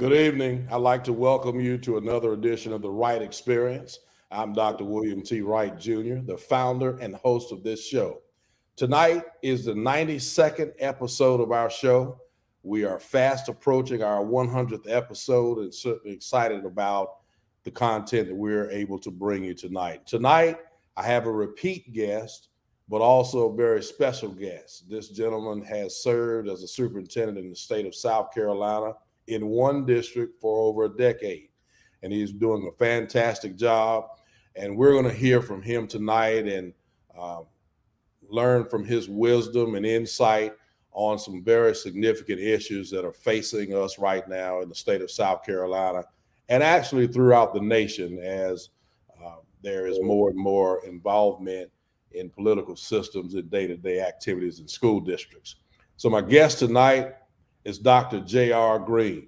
Good evening. I'd like to welcome you to another edition of the Wright Experience. I'm Dr. William T. Wright Jr., the founder and host of this show. Tonight is the 92nd episode of our show. We are fast approaching our 100th episode and certainly excited about the content that we're able to bring you tonight. Tonight, I have a repeat guest, but also a very special guest. This gentleman has served as a superintendent in the state of South Carolina in one district for over a decade, and he's doing a fantastic job. And we're going to hear from him tonight and learn from his wisdom and insight on some very significant issues that are facing us right now in the state of South Carolina and actually throughout the nation as there is more and more involvement in political systems and day-to-day activities in school districts. So my guest tonight is Dr. J.R. Green.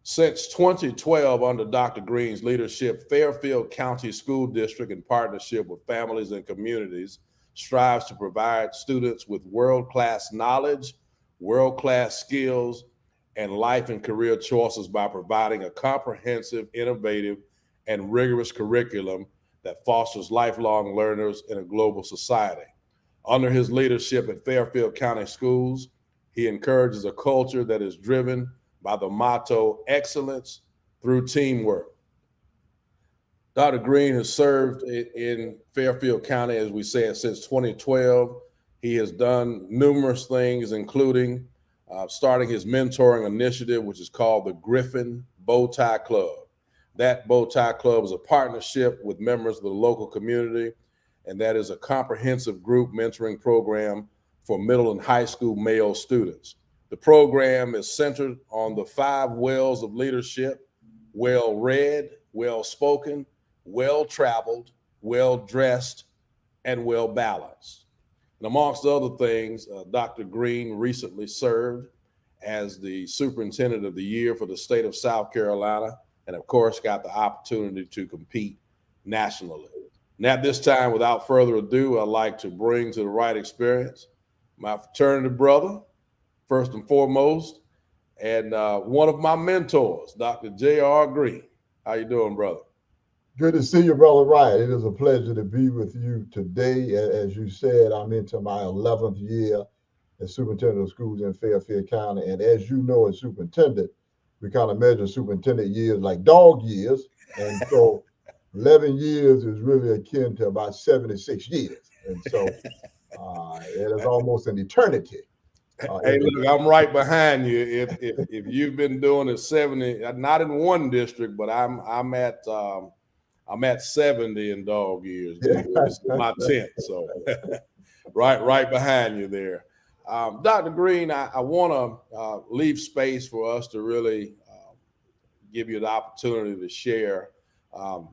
Since 2012, under Dr. Green's leadership, Fairfield County School District, in partnership with families and communities, strives to provide students with world-class knowledge, world-class skills, and life and career choices by providing a comprehensive, innovative, and rigorous curriculum that fosters lifelong learners in a global society. Under his leadership at Fairfield County Schools, he encourages a culture that is driven by the motto, excellence through teamwork. Dr. Green has served in Fairfield County, as we said, since 2012. He has done numerous things, including starting his mentoring initiative, which is called the Griffin Bow Tie Club. That Bow Tie Club is a partnership with members of the local community, and that is a comprehensive group mentoring program for middle and high school male students. The program is centered on the 5 wells of leadership: well-read, well-spoken, well-traveled, well-dressed, and well-balanced. And amongst other things, Dr. Green recently served as the Superintendent of the Year for the state of South Carolina, and of course got the opportunity to compete nationally. And at this time, without further ado, I'd like to bring to the Wright Experience my fraternity brother, first and foremost, and one of my mentors, Dr. J.R. Green. How you doing, brother? Good to see you, Brother Wright. It is a pleasure to be with you today. As you said, I'm into my 11th year as superintendent of schools in Fairfield County. And as you know, as superintendent, we kind of measure superintendent years like dog years. And so 11 years is really akin to about 76 years. And so it is almost an eternity. Hey, look, I'm right behind you. If you've been doing it 70, not in one district, but I'm at 70 in dog years. This is my 10th, so right behind you there. Dr. Green, I want to leave space for us to really give you the opportunity to share.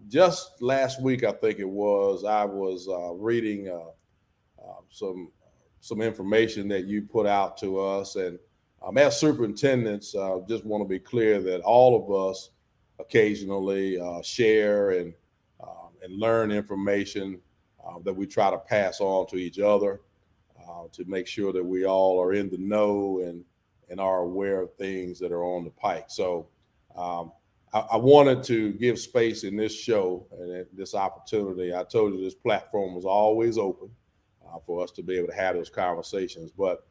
Just last week, I think it was, I was reading some information that you put out to us. And as superintendents, just want to be clear that all of us occasionally share and learn information that we try to pass on to each other to make sure that we all are in the know and are aware of things that are on the pike. So I wanted to give space in this show and this opportunity. I told you this platform was always open for us to be able to have those conversations. But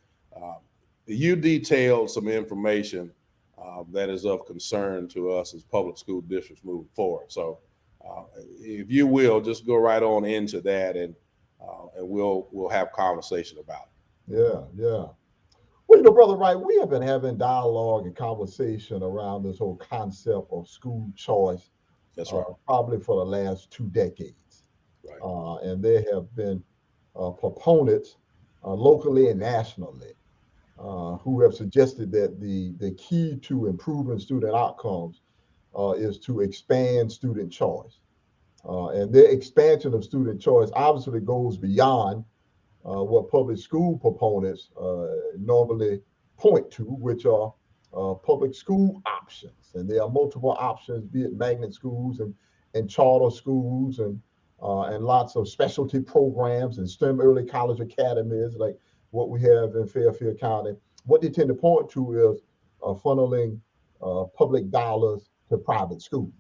you detailed some information that is of concern to us as public school districts moving forward. So if you will, just go right on into that and we'll have conversation about it. Yeah. Well, Brother Wright, we have been having dialogue and conversation around this whole concept of school choice. That's right. Probably for the last 2 decades. Right. And there have been proponents locally and nationally who have suggested that the key to improving student outcomes is to expand student choice. And the expansion of student choice obviously goes beyond what public school proponents normally point to, which are public school options. And there are multiple options, be it magnet schools and charter schools and lots of specialty programs and STEM early college academies like what we have in Fairfield County. What they tend to point to is funneling public dollars to private schools.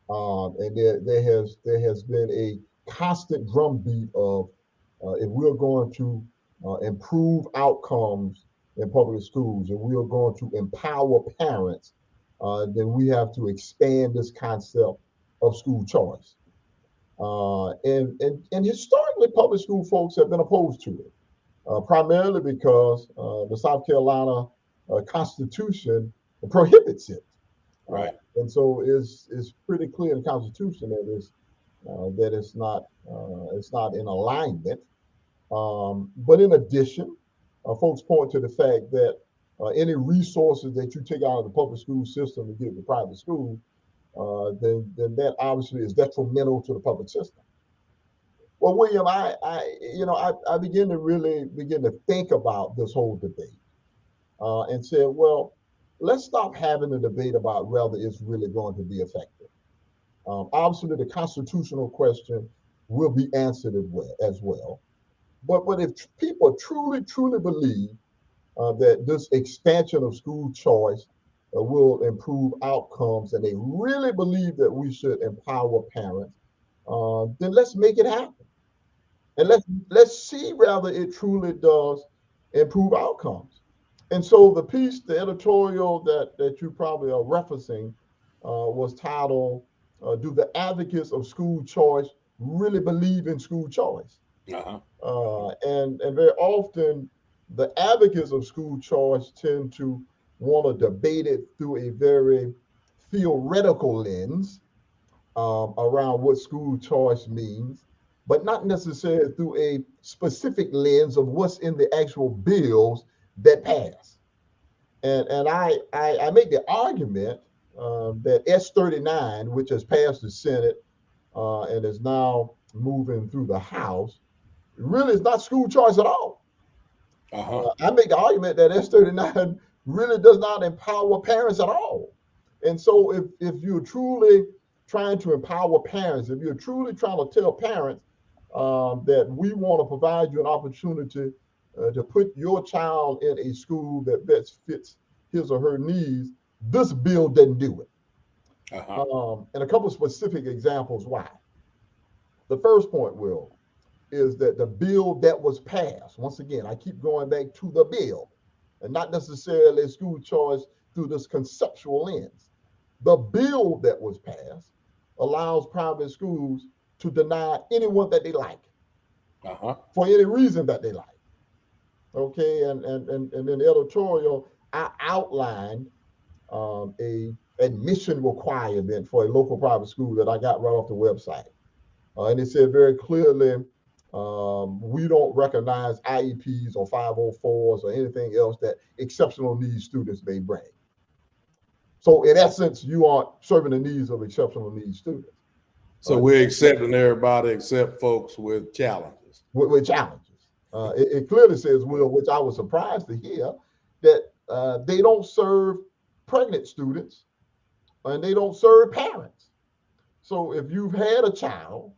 And there has been a constant drumbeat of if we're going to improve outcomes in public schools and we are going to empower parents, then we have to expand this concept of school choice. And historically, public school folks have been opposed to it, primarily because the South Carolina Constitution prohibits it. Right. And so it's pretty clear in the Constitution that it's not in alignment. But in addition, folks point to the fact that any resources that you take out of the public school system to give to private school, then that obviously is detrimental to the public system. Well, William, I begin to think about this whole debate and said, well, let's stop having a debate about whether it's really going to be effective. Obviously, the constitutional question will be answered as well. But if people truly believe that this expansion of school choice will improve outcomes, and they really believe that we should empower parents, then let's make it happen. And let's see whether it truly does improve outcomes. And so the piece, the editorial that you probably are referencing was titled, Do the Advocates of School Choice Really Believe in School Choice? And very often, the advocates of school choice tend to want to debate it through a very theoretical lens around what school choice means, but not necessarily through a specific lens of what's in the actual bills that pass. And I make the argument that S39, which has passed the Senate and is now moving through the House, really is not school choice at all. I make the argument that S39 really does not empower parents at all. And so if you're truly trying to empower parents, if you're truly trying to tell parents that we want to provide you an opportunity to put your child in a school that best fits his or her needs, this bill doesn't do it. And a couple of specific examples why. The first point, Will, is that the bill that was passed, once again, I keep going back to the bill and not necessarily school choice through this conceptual lens. The bill that was passed allows private schools to deny anyone that they like for any reason that they like. Okay, and in the editorial, I outlined a admission requirement for a local private school that I got right off the website. And it said very clearly, we don't recognize IEPs or 504s or anything else that exceptional needs students may bring. So in essence, you aren't serving the needs of exceptional needs students. So we're accepting everybody except folks with challenges. With challenges. It clearly says, Will, which I was surprised to hear, that they don't serve pregnant students and they don't serve parents. So if you've had a child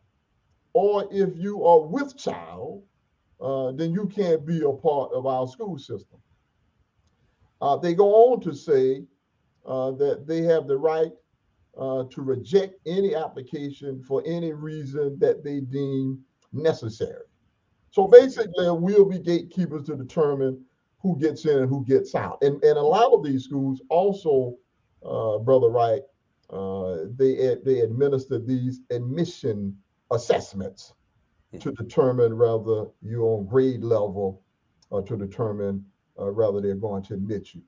or if you are with child, then you can't be a part of our school system. They go on to say that they have the right to reject any application for any reason that they deem necessary. So basically, we'll be gatekeepers to determine who gets in and who gets out. And a lot of these schools also, Brother Wright, they administer these admission assessments to determine whether you're on grade level or to determine whether they're going to admit you.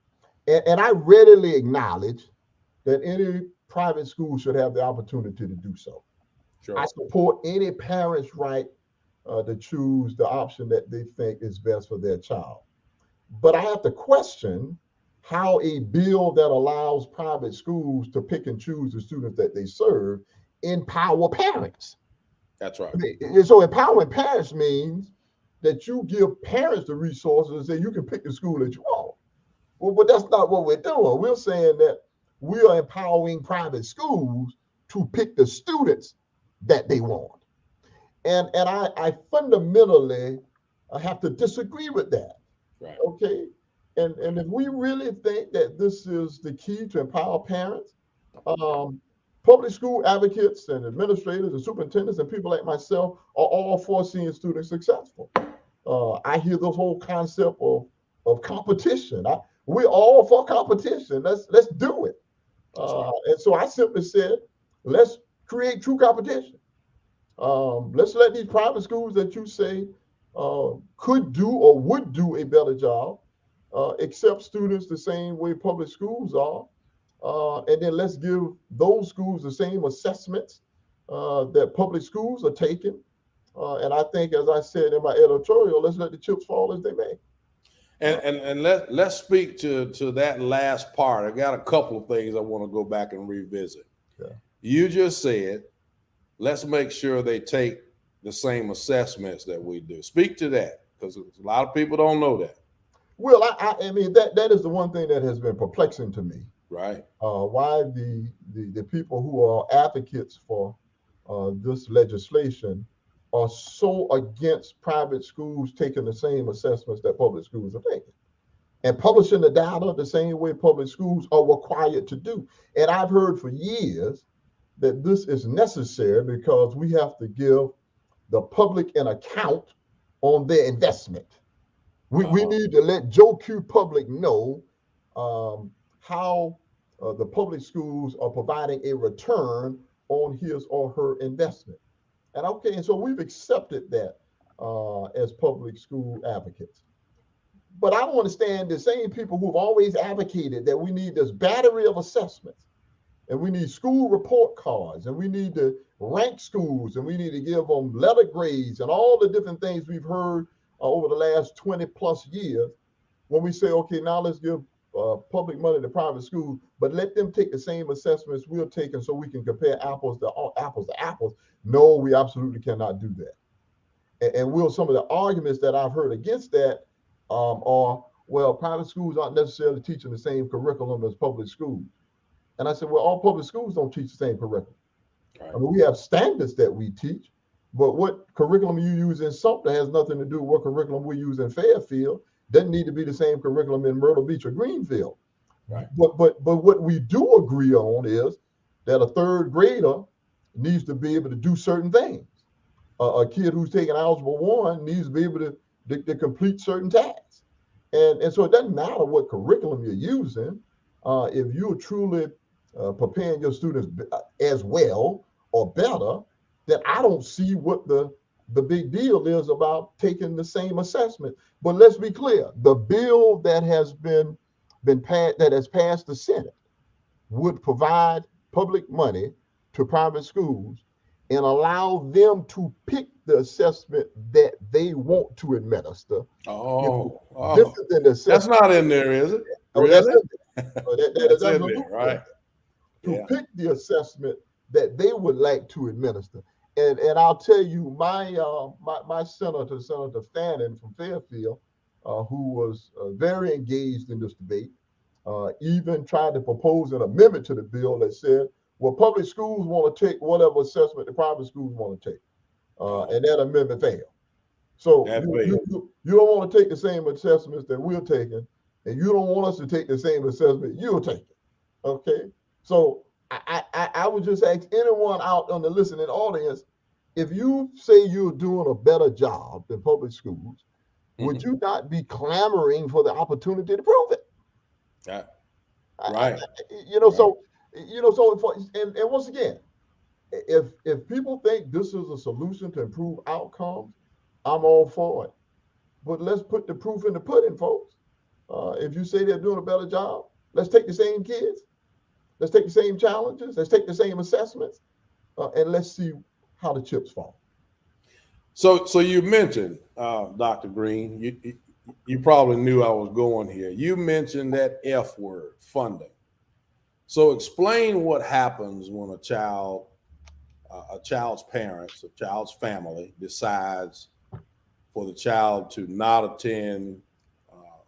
And I readily acknowledge that any private school should have the opportunity to do so. Sure. I support any parent's right to choose the option that they think is best for their child. But I have to question how a bill that allows private schools to pick and choose the students that they serve empower parents. That's right. So empowering parents means that you give parents the resources and say you can pick the school that you want. Well, but that's not what we're doing. We're saying that we are empowering private schools to pick the students that they want. And I fundamentally have to disagree with that. Right. Okay. And if we really think that this is the key to empower parents, um, public school advocates and administrators and superintendents and people like myself are all for seeing students successful. I hear the whole concept of competition. We're all for competition. Let's do it. Right. And so I simply said, let's create true competition. Let's let these private schools that you say could do or would do a better job accept students the same way public schools are. And then let's give those schools the same assessments that public schools are taking. And I think, as I said in my editorial, let's let the chips fall as they may. And let's speak to that last part. I got a couple of things I want to go back and revisit. Yeah. You just said, let's make sure they take the same assessments that we do. Speak to that, because a lot of people don't know that. Well, I mean that is the one thing that has been perplexing to me. Right. Why the people who are advocates for this legislation are so against private schools taking the same assessments that public schools are taking and publishing the data the same way public schools are required to do. And I've heard for years that this is necessary because we have to give the public an account on their investment. We need to let Joe Q public know how the public schools are providing a return on his or her investment. And okay, and so we've accepted that as public school advocates. But I don't understand the same people who've always advocated that we need this battery of assessments and we need school report cards and we need to rank schools and we need to give them letter grades and all the different things we've heard over the last 20 plus years. When we say, okay, now let's give public money to private schools, but let them take the same assessments we're taking so we can compare apples to apples. No, we absolutely cannot do that. And will some of the arguments that I've heard against that are, well, private schools aren't necessarily teaching the same curriculum as public schools. And I said, well, all public schools don't teach the same curriculum. Right. I mean, we have standards that we teach, but what curriculum you use in Sumter has nothing to do with what curriculum we use in Fairfield. Doesn't need to be the same curriculum in Myrtle Beach or Greenfield. Right. But what we do agree on is that a third grader needs to be able to do certain things. A kid who's taking Algebra 1 needs to be able to complete certain tasks. And so it doesn't matter what curriculum you're using. If you're truly preparing your students as well or better, then I don't see what the big deal is about taking the same assessment. But let's be clear, the bill that has been passed, that has passed the Senate, would provide public money to private schools and allow them to pick the assessment that they want to administer. That's not in there, is it? Really? That's in there. That is in there, right? To pick the assessment that they would like to administer. And I'll tell you, my senator, Senator Fannin from Fairfield, who was very engaged in this debate, even tried to propose an amendment to the bill that said, well, public schools want to take whatever assessment the private schools want to take. And that amendment failed. So you don't want to take the same assessments that we're taking, and you don't want us to take the same assessment you're taking. Okay? So I would just ask anyone out on the listening audience, if you say you're doing a better job than public schools, would you not be clamoring for the opportunity to prove it? Yeah. Right. And once again, if people think this is a solution to improve outcomes, I'm all for it. But let's put the proof in the pudding, folks. If you say they're doing a better job, let's take the same kids. Let's take the same challenges. Let's take the same assessments, and let's see how the chips fall. So you mentioned, Dr. Green, you probably knew I was going here. You mentioned that F word, funding. So explain what happens when a child's parents, a child's family decides for the child to not attend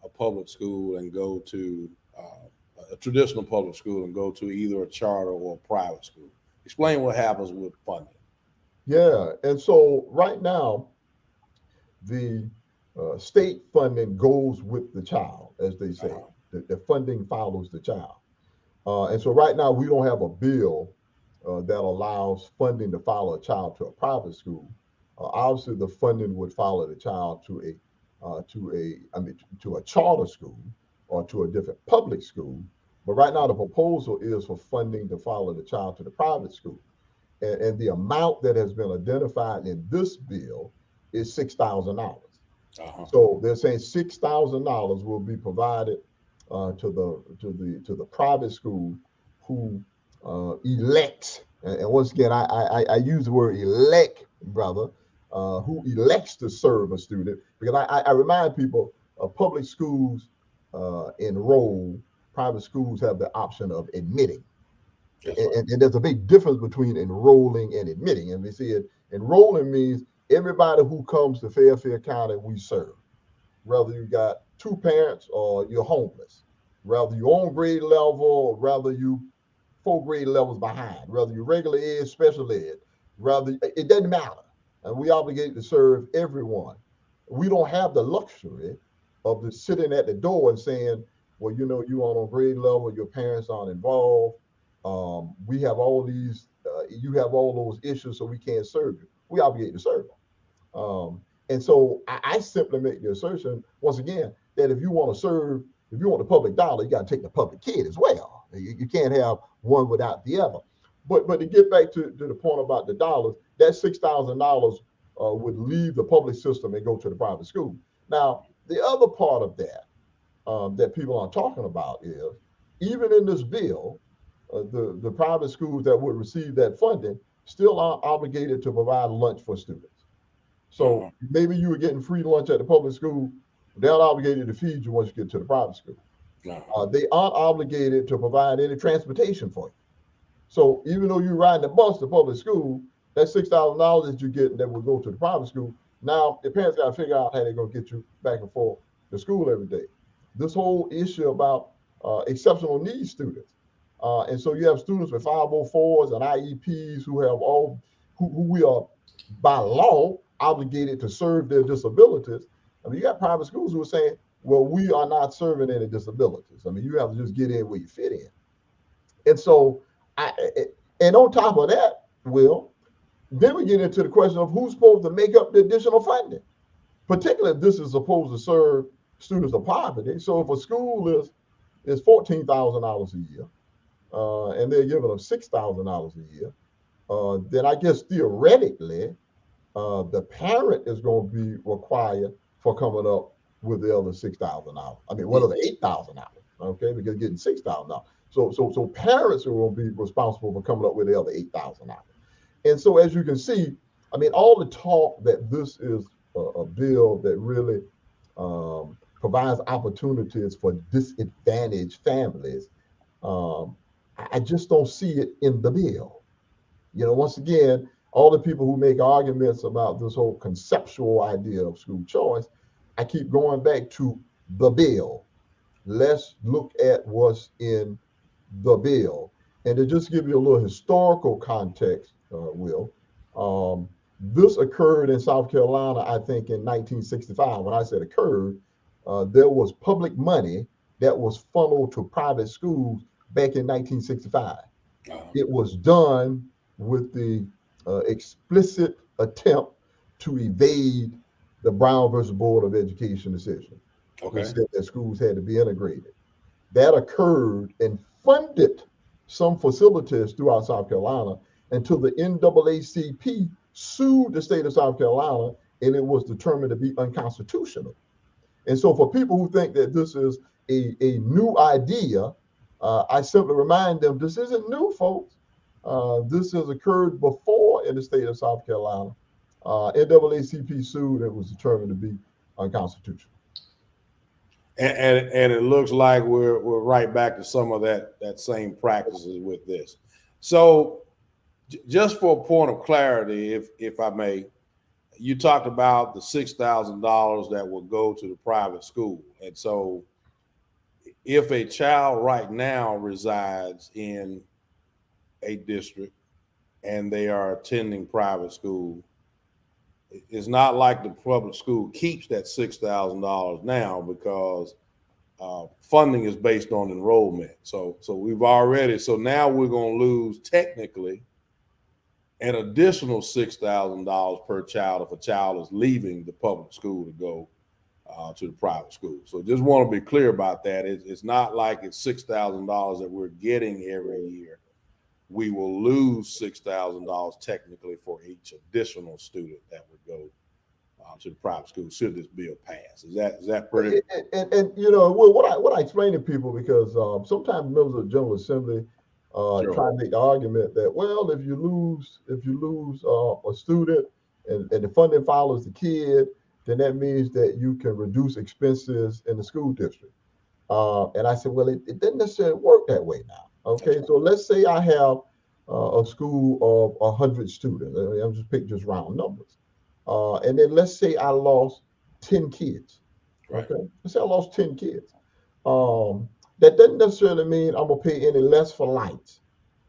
a public school and go to a traditional public school and go to either a charter or a private school. Explain what happens with funding. Yeah, and so right now, the state funding goes with the child, as they say. Uh-huh. The funding follows the child. And so right now we don't have a bill that allows funding to follow a child to a private school. Obviously, the funding would follow the child to a charter school or to a different public school. But right now, the proposal is for funding to follow the child to the private school, and the amount that has been identified in this bill is $6,000. Uh-huh. So they're saying $6,000 will be provided to the private school who elects, and once again I use the word elect, brother, who elects to serve a student, because I remind people public schools enroll, private schools have the option of admitting. That's right. And there's a big difference between enrolling and admitting. And we see it, enrolling means everybody who comes to Fairfield County we serve, whether you got two parents or you're homeless, whether you're on grade level or whether you 4 grade levels behind, whether you're regular ed, special ed, rather it doesn't matter. And we obligated to serve everyone. We don't have the luxury of the sitting at the door and saying, well, you aren't on grade level, your parents aren't involved. We have all these, you have all those issues, so we can't serve you. We obligate to serve them. And so I simply make the assertion, once again, that if you want to serve, if you want the public dollar, you got to take the public kid as well. You can't have one without the other. But to get back to the point about the dollars, that $6,000 would leave the public system and go to the private school. Now, the other part of that that people aren't talking about is, even in this bill, the private schools that would receive that funding still aren't obligated to provide lunch for students. So maybe you were getting free lunch at the public school, they're not obligated to feed you once you get to the private school. They aren't obligated to provide any transportation for you. So even though you're riding the bus to public school, that $6,000 that you get that will go to the private school, now the parents got to figure out how they're going to get you back and forth to school every day. This whole issue about exceptional needs students. And so you have students with 504s and IEPs who have who we are by law obligated to serve their disabilities. I mean, you got private schools who are saying, well, we are not serving any disabilities. I mean, you have to just get in where you fit in. And so, and on top of that, Will, then we get into the question of who's supposed to make up the additional funding, particularly if this is supposed to serve students of poverty. So if a school is $14,000 a year, and they're giving them $6,000 a year, then I guess theoretically, the parent is going to be required for coming up with the other $6,000. I mean, what are the $8,000? Okay, because getting $6,000. So parents are going to be responsible for coming up with the other $8,000. And so, as you can see, I mean, all the talk that this is a bill that really provides opportunities for disadvantaged families, I just don't see it in the bill. Once again, all the people who make arguments about this whole conceptual idea of school choice, I keep going back to the bill. Let's look at what's in the bill. And to just give you a little historical context, Will, this occurred in South Carolina, I think, in 1965. When I said occurred, there was public money that was funneled to private schools back in 1965. It was done with the explicit attempt to evade the Brown versus Board of Education decision, which said that schools had to be integrated. That occurred and funded some facilities throughout South Carolina until the NAACP sued the state of South Carolina, and it was determined to be unconstitutional. And so for people who think that this is a new idea, I simply remind them, this isn't new, folks. This has occurred before in the state of South Carolina. NAACP sued, it was determined to be unconstitutional. And it looks like we're right back to some of that same practices with this. So just for a point of clarity, if I may, you talked about the $6,000 that will go to the private school. And so if a child right now resides in a district and they are attending private school, it's not like the public school keeps that $6,000 now because funding is based on enrollment. So now we're going to lose technically an additional $6,000 per child if a child is leaving the public school to go to the private school. So just want to be clear about that. It's not like it's $6,000 that we're getting every year. We will lose $6,000 technically for each additional student that would go to the private school should this bill pass. Is that pretty? And you know, well, what I explain to people, because sometimes members of the General Assembly Sure. try to make the argument that, well, if you lose a student and the funding follows the kid, then that means that you can reduce expenses in the school district. And I said, well, it doesn't necessarily work that way now. Okay, Right. so let's say I have a school of 100 students. I'm just picking just round numbers. And then let's say I lost 10 kids. Right. Okay, let's say I lost 10 kids. That doesn't necessarily mean I'm gonna pay any less for lights.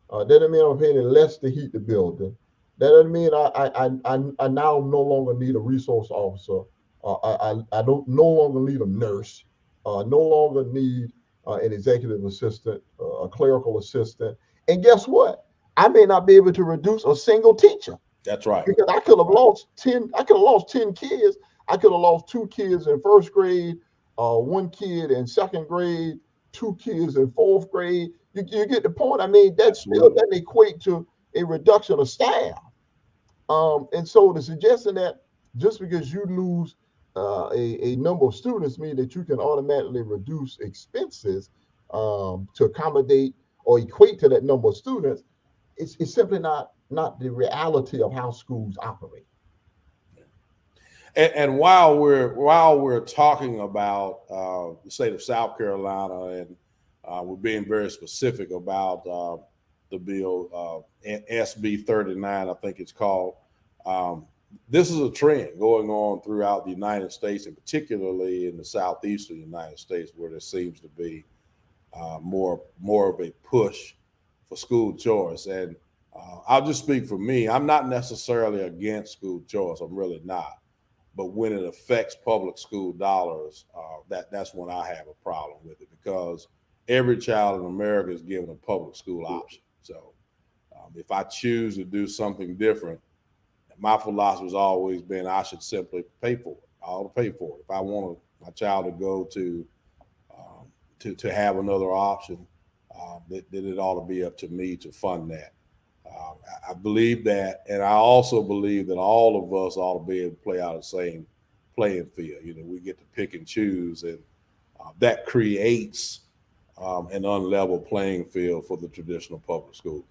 That doesn't mean I'm gonna pay any less to heat the building. That doesn't mean I now no longer need a resource officer. I don't no longer need a nurse. No longer need an executive assistant, a clerical assistant. And guess what? I may not be able to reduce a single teacher. That's right. Because I could have lost 10. I could have lost 10 kids. I could have lost 2 kids in first grade, 1 kid in second grade, 2 kids in fourth grade. You get the point. I mean, that still doesn't equate to a reduction of staff. And so the suggestion that just because you lose a number of students mean that you can automatically reduce expenses to accommodate or equate to that number of students, it's simply not the reality of how schools operate. And while we're talking about the state of South Carolina, and we're being very specific about the bill SB 39, I think it's called. This is a trend going on throughout the United States, and particularly in the southeastern United States, where there seems to be more of a push for school choice. And I'll just speak for me. I'm not necessarily against school choice. I'm really not. But when it affects public school dollars, that's when I have a problem with it, because every child in America is given a public school option. So if I choose to do something different, my philosophy has always been I should simply pay for it. I ought to pay for it. If I want my child to go to have another option, then it ought to be up to me to fund that. I believe that, and I also believe that all of us ought to be able to play out the same playing field. You know, we get to pick and choose, and that creates an unlevel playing field for the traditional public school.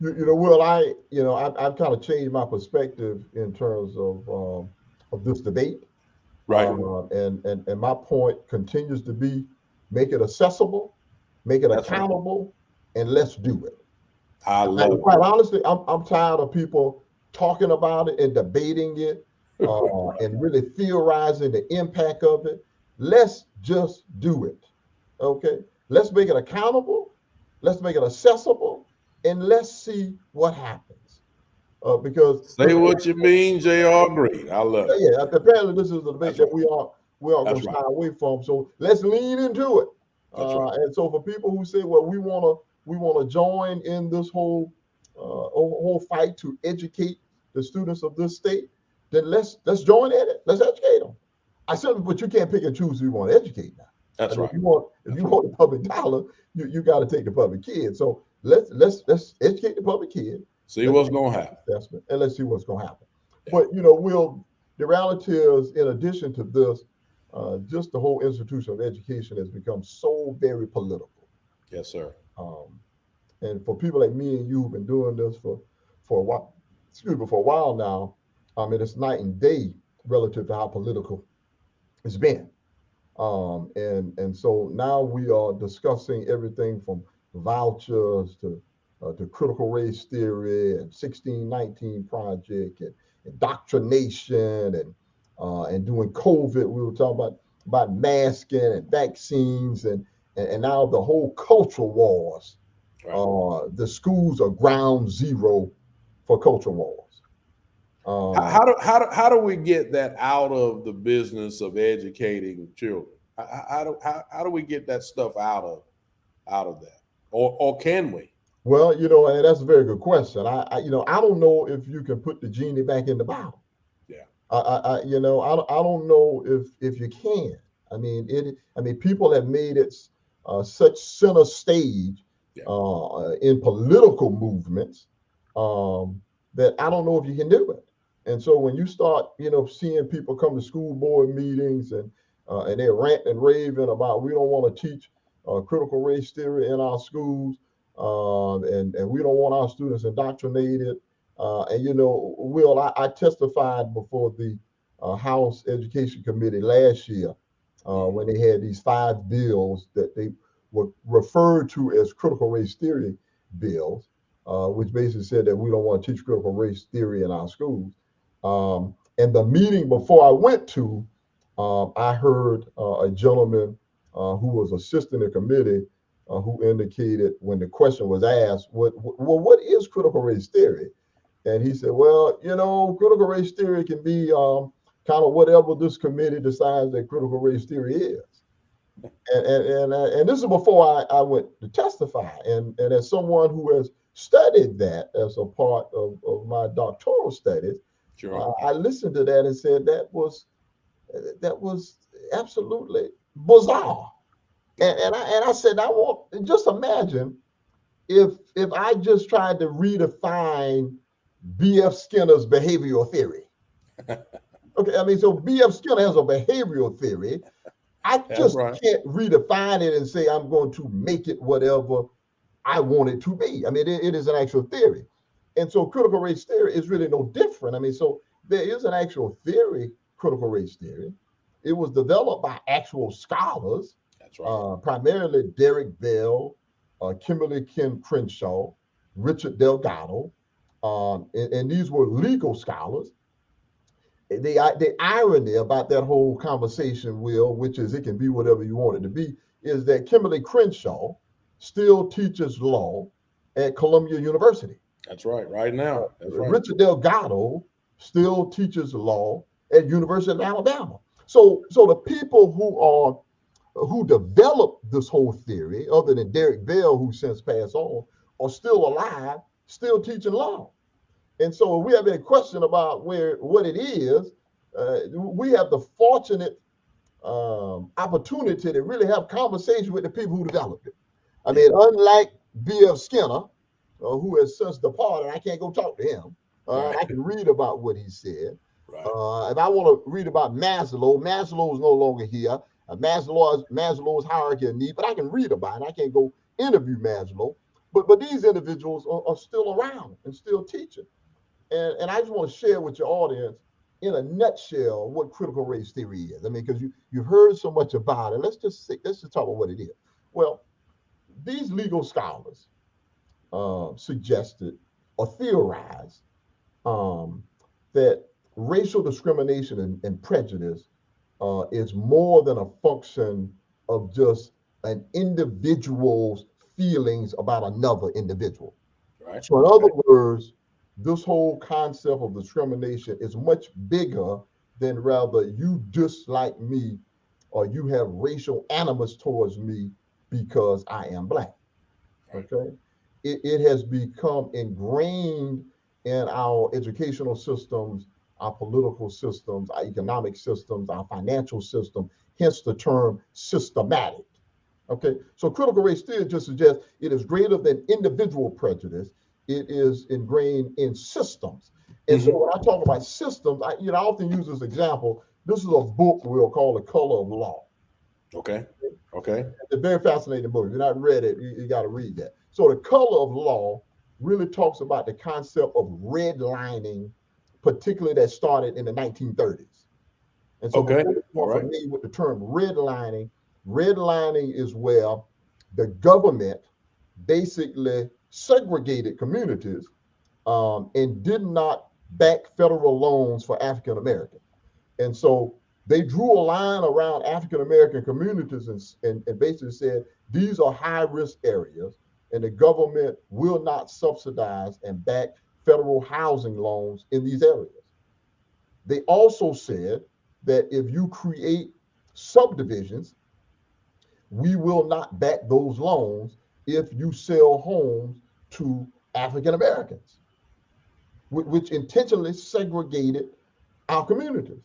You know, Will, I've kind of changed my perspective in terms of this debate. Right. And my point continues to be: make it accessible, make it accountable, and let's do it. I love it. Quite honestly, I'm tired of people talking about it and debating it and really theorizing the impact of it. Let's just do it. Okay. Let's make it accountable. Let's make it accessible, and let's see what happens. Because say what you mean, J.R. Green. I love it. Yeah. Apparently, this is a debate that we are going to shy away from. So let's lean into it. And so for people who say, well, we want to join in this whole fight to educate the students of this state, then let's join in it. Let's educate them. But you can't pick and choose who you want to educate now. That's right. If you want the public dollar, you got to take the public kid. So let's educate the public kid. See what's going to happen. And let's see what's going to happen. Yeah. But Will, the reality is, in addition to this, just the whole institution of education has become so very political. Yes, sir. And for people like me and you who've been doing this for a while now, I mean, it's night and day relative to how political it's been. And so now we are discussing everything from vouchers to critical race theory and 1619 project and indoctrination and doing COVID. We were talking about masking and vaccines and now the whole cultural wars. Right. The schools are ground zero for culture wars. How do we get that out of the business of educating children? How do we get that stuff out of that, or can we? Well, and that's a very good question. I don't know if you can put the genie back in the bottle. Yeah, I don't know if you can. I mean, people have made it such center stage yeah, in political movements that I don't know if you can do it. And so when you start, seeing people come to school board meetings and they're ranting and raving about we don't want to teach critical race theory in our schools, and we don't want our students indoctrinated. And Will, I testified before the House Education Committee last year when they had these 5 bills that they were referred to as critical race theory bills, which basically said that we don't want to teach critical race theory in our schools. And the meeting before I went to, I heard a gentleman who was assisting the committee who indicated when the question was asked, what is critical race theory? And he said, well, critical race theory can be kind of whatever this committee decides that critical race theory is. And this is before I went to testify. And as someone who has studied that as a part of my doctoral studies, sure. I listened to that and said that was absolutely bizarre. And I said, I want just imagine if I just tried to redefine B.F. Skinner's behavioral theory. Okay, I mean, so B.F. Skinner has a behavioral theory. I just can't redefine it and say I'm going to make it whatever I want it to be. I mean, it is an actual theory. And so critical race theory is really no different. I mean, so there is an actual theory, critical race theory. It was developed by actual scholars. That's right. Primarily Derek Bell, Kimberly Kim Crenshaw, Richard Delgado, and these were legal scholars. The irony about that whole conversation, Will, which is it can be whatever you want it to be, is that Kimberly Crenshaw still teaches law at Columbia University. That's right. Right now, that's right. Richard Delgado still teaches law at University of Alabama. So the people who developed this whole theory, other than Derek Bell, who since passed on, are still alive, still teaching law. And so if we have any question about what it is, we have the fortunate opportunity to really have conversation with the people who developed it. I mean, unlike B.F. Skinner, who has since departed, I can't go talk to him. I can read about what he said. Right. If I want to read about Maslow is no longer here. Maslow's hierarchy of need, but I can read about it. I can't go interview Maslow. But these individuals are still around and still teaching. And I just want to share with your audience, in a nutshell, what critical race theory is. I mean, because you've heard so much about it. Let's just talk about what it is. Well, these legal scholars suggested or theorized that racial discrimination and prejudice is more than a function of just an individual's feelings about another individual. Right. So in other words, this whole concept of discrimination is much bigger than rather you dislike me or you have racial animus towards me because I am Black. Okay. It has become ingrained in our educational systems, our political systems, our economic systems, our financial system, hence the term systematic. Okay, so critical race theory just suggests it is greater than individual prejudice. It is ingrained in systems. And so when I talk about systems, I often use this example. This is a book we'll call The Color of Law. Okay. It's a very fascinating book. If you've not read it, you got to read that. So The Color of Law really talks about the concept of redlining, particularly that started in the 1930s. And so for me, with the term redlining is where the government basically segregated communities and did not back federal loans for African Americans. And so they drew a line around African American communities and basically said, these are high risk areas and the government will not subsidize and back federal housing loans in these areas. They also said that if you create subdivisions, we will not back those loans if you sell homes to African Americans, which intentionally segregated our communities.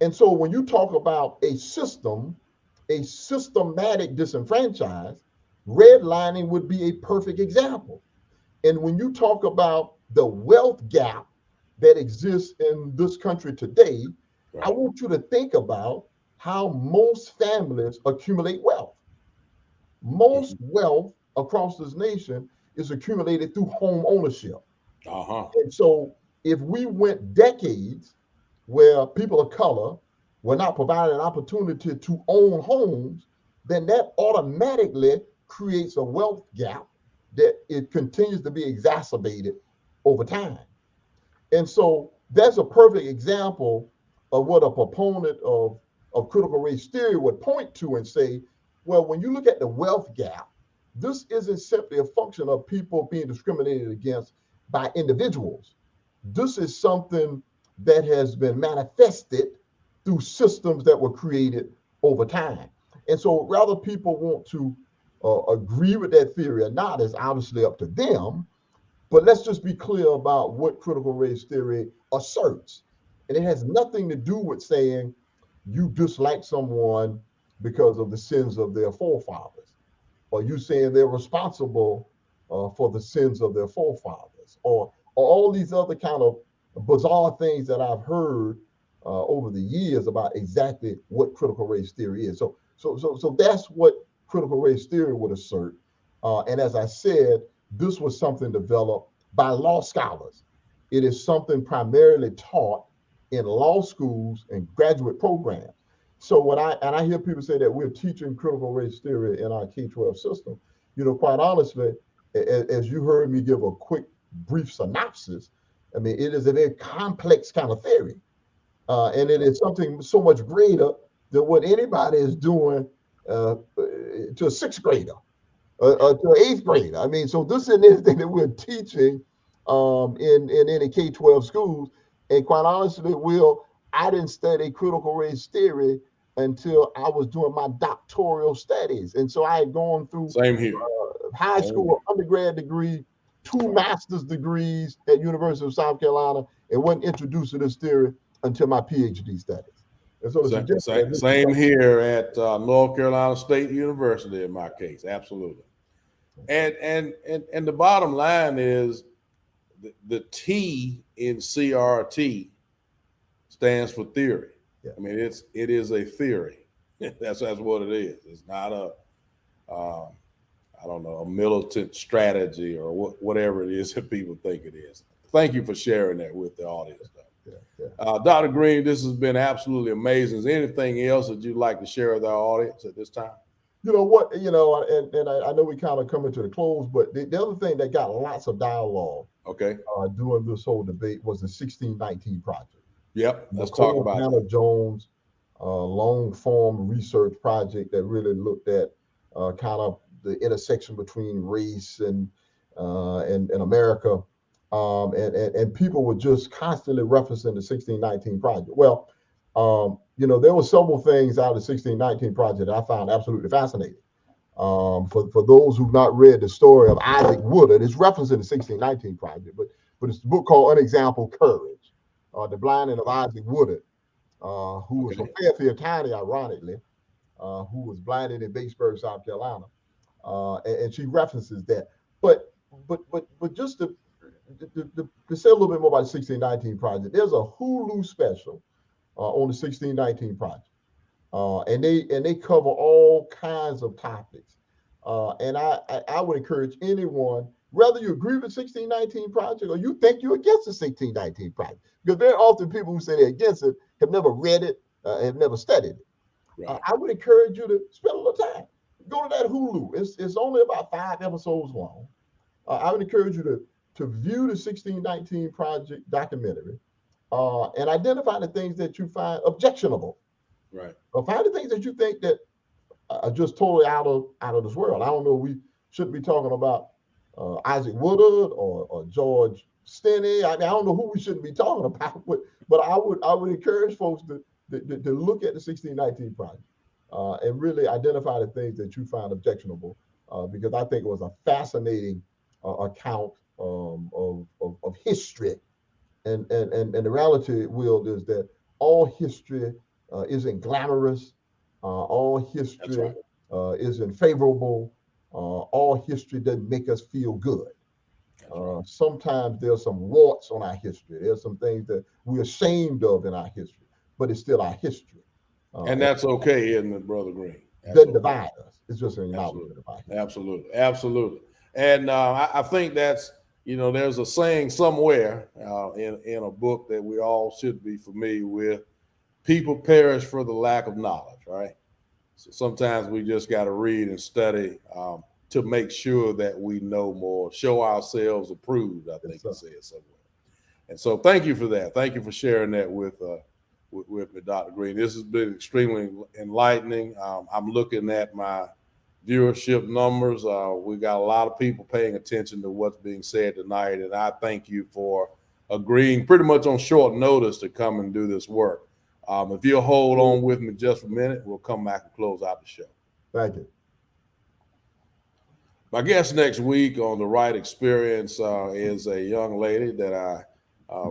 And so when you talk about a system, a systematic disenfranchise, redlining would be a perfect example. And when you talk about the wealth gap that exists in this country today, I Right. want you to think about how most families accumulate wealth. Most wealth across this nation is accumulated through home ownership. Uh-huh. And so if we went decades where people of color were not provided an opportunity to own homes, then that automatically creates a wealth gap that it continues to be exacerbated over time. And so that's a perfect example of what a proponent of critical race theory would point to and say, well, when you look at the wealth gap, this isn't simply a function of people being discriminated against by individuals. This is something that has been manifested through systems that were created over time. And so, whether people want to agree with that theory or not is obviously up to them. But let's just be clear about what critical race theory asserts. And it has nothing to do with saying you dislike someone because of the sins of their forefathers, or you saying they're responsible for the sins of their forefathers, or all these other kind of bizarre things that I've heard over the years about exactly what critical race theory is. So that's what critical race theory would assert. And as I said, this was something developed by law scholars. It is something primarily taught in law schools and graduate programs. So when I hear people say that we're teaching critical race theory in our K-12 system, quite honestly, as you heard me give a quick, brief synopsis, I mean, it is a very complex kind of theory, and it is something so much greater than what anybody is doing to a sixth grader to an eighth grader. I mean, so this isn't anything that we're teaching in any K-12 schools. And quite honestly, Will, I didn't study critical race theory until I was doing my doctoral studies. And so I had gone through Same here. high school, undergrad degree, two master's degrees at University of South Carolina, and wasn't introduced to this theory until my PhD studies. And so to suggest that this is Same something, here at North Carolina State University in my case, absolutely. And the bottom line is the T in CRT stands for theory. yeah. I mean, it is a theory. That's what it is. It's not I don't know, a militant strategy or whatever it is that people think it is. Thank you for sharing that with the audience. Yeah. Dr. Green, this has been absolutely amazing. Is there anything else that you'd like to share with our audience at this time? You know what, and I know we kind of coming to the close, but the other thing that got lots of dialogue Okay. during this whole debate was the 1619 project. Yep. Let's Nicole talk about Hannah that. Jones long form research project that really looked at kind of the intersection between race and America. And people were just constantly referencing the 1619 project. Well, there were several things out of the 1619 project that I found absolutely fascinating. For those who've not read the story of Isaac Woodard, it's referenced in the 1619 project, but it's a book called Unexampled Courage, the blinding of Isaac Woodard, who was from Fairfield County, ironically, who was blinded in Batesburg, South Carolina, and she references that. But just to say a little bit more about the 1619 project, there's a Hulu special on the 1619 project, and they cover all kinds of topics. And I would encourage anyone, whether you agree with the 1619 project or you think you're against the 1619 project, because very often people who say they're against it have never read it, have never studied it. Right. I would encourage you to spend a little time. Go to that Hulu. It's only about 5 episodes long. I would encourage you to view the 1619 project documentary and identify the things that you find objectionable. Right. Or find the things that you think that are just totally out of this world. I don't know. We shouldn't be talking about Isaac Woodard or George Steny. I mean, I don't know who we shouldn't be talking about, but I would encourage folks to look at the 1619 project and really identify the things that you find objectionable, because I think it was a fascinating account of history. And the reality, Will, is that all history isn't glamorous. All That's history right. isn't favorable. All history doesn't make us feel good. That's right. Sometimes there's some warts on our history. There's some things that we're ashamed of in our history, but it's still our history. And And that's okay, isn't it, Brother Green? it That's doesn't okay. divide us. It's just an Absolutely. acknowledgement of our history. Absolutely. Absolutely. And I think that's, there's a saying somewhere in a book that we all should be familiar with: people perish for the lack of knowledge, right? So sometimes we just got to read and study to make sure that we know more, show ourselves approved, I think it says somewhere. And so thank you for that. Thank you for sharing that with me, Dr. Green. This has been extremely enlightening. I'm looking at my viewership numbers. We got a lot of people paying attention to what's being said tonight, and I thank you for agreeing pretty much on short notice to come and do this work. If you'll hold on with me just a minute, we'll come back and close out the show. Thank you. My guest next week on the Wright Experience is a young lady that I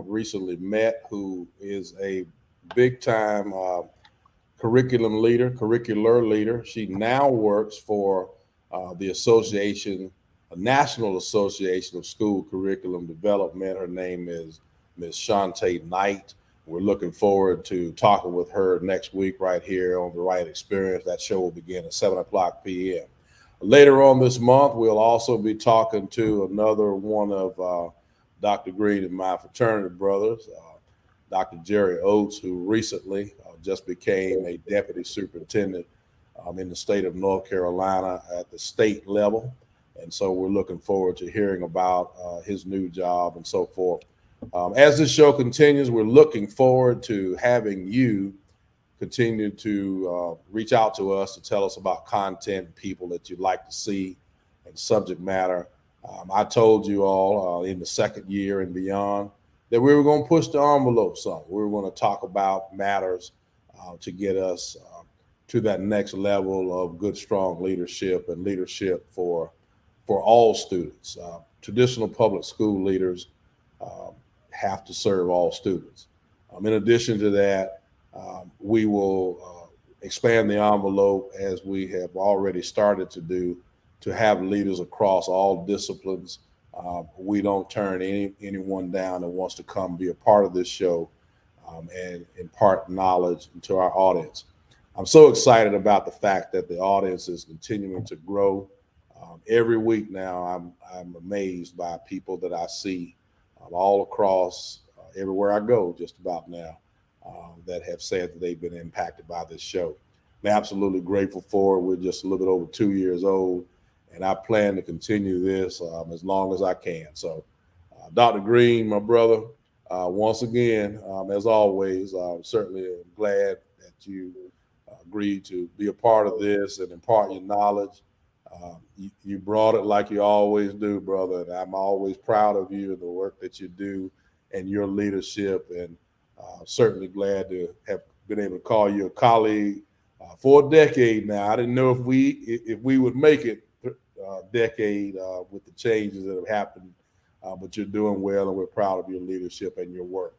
recently met, who is a big-time curricular leader. She now works for the association, a National Association of School Curriculum Development. Her name is Ms. Shantae Knight. We're looking forward to talking with her next week right here on the Wright Experience. That show will begin at 7 o'clock p.m. Later on this month, we'll also be talking to another one of Dr. Green and my fraternity brothers, Dr. Jerry Oates, who recently just became a deputy superintendent in the state of North Carolina at the state level. And so we're looking forward to hearing about his new job and so forth. As this show continues, we're looking forward to having you continue to reach out to us to tell us about content and people that you'd like to see and subject matter. I told you all in the second year and beyond that we were going to push the envelope some. We were going to talk about matters to get us to that next level of good, strong leadership and leadership for all students. Traditional public school leaders have to serve all students. In addition to that, we will expand the envelope, as we have already started to do, to have leaders across all disciplines. We don't turn anyone down that wants to come be a part of this show and impart knowledge to our audience. I'm so excited about the fact that the audience is continuing to grow. Every week now, I'm amazed by people that I see all across everywhere I go just about now that have said that they've been impacted by this show. I'm absolutely grateful for it. We're just a little bit over 2 years old, and I plan to continue this as long as I can. So, Dr. Green, my brother, once again, as always, I'm certainly glad that you agreed to be a part of this and impart your knowledge. You brought it like you always do, brother, and I'm always proud of you and the work that you do and your leadership, and certainly glad to have been able to call you a colleague for a decade now. I didn't know if we would make it a decade with the changes that have happened, but you're doing well, and we're proud of your leadership and your work.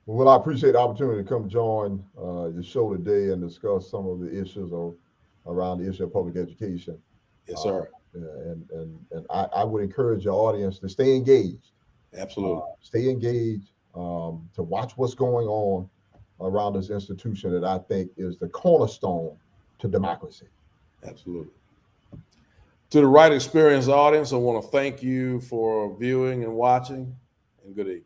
Well, I appreciate the opportunity to come join the show today and discuss some of the issues around the issue of public education. Yes, sir. And I would encourage your audience to stay engaged. Absolutely. Stay engaged, to watch what's going on around this institution that I think is the cornerstone to democracy. Absolutely. To the Wright Experience audience, I want to thank you for viewing and watching, and good evening.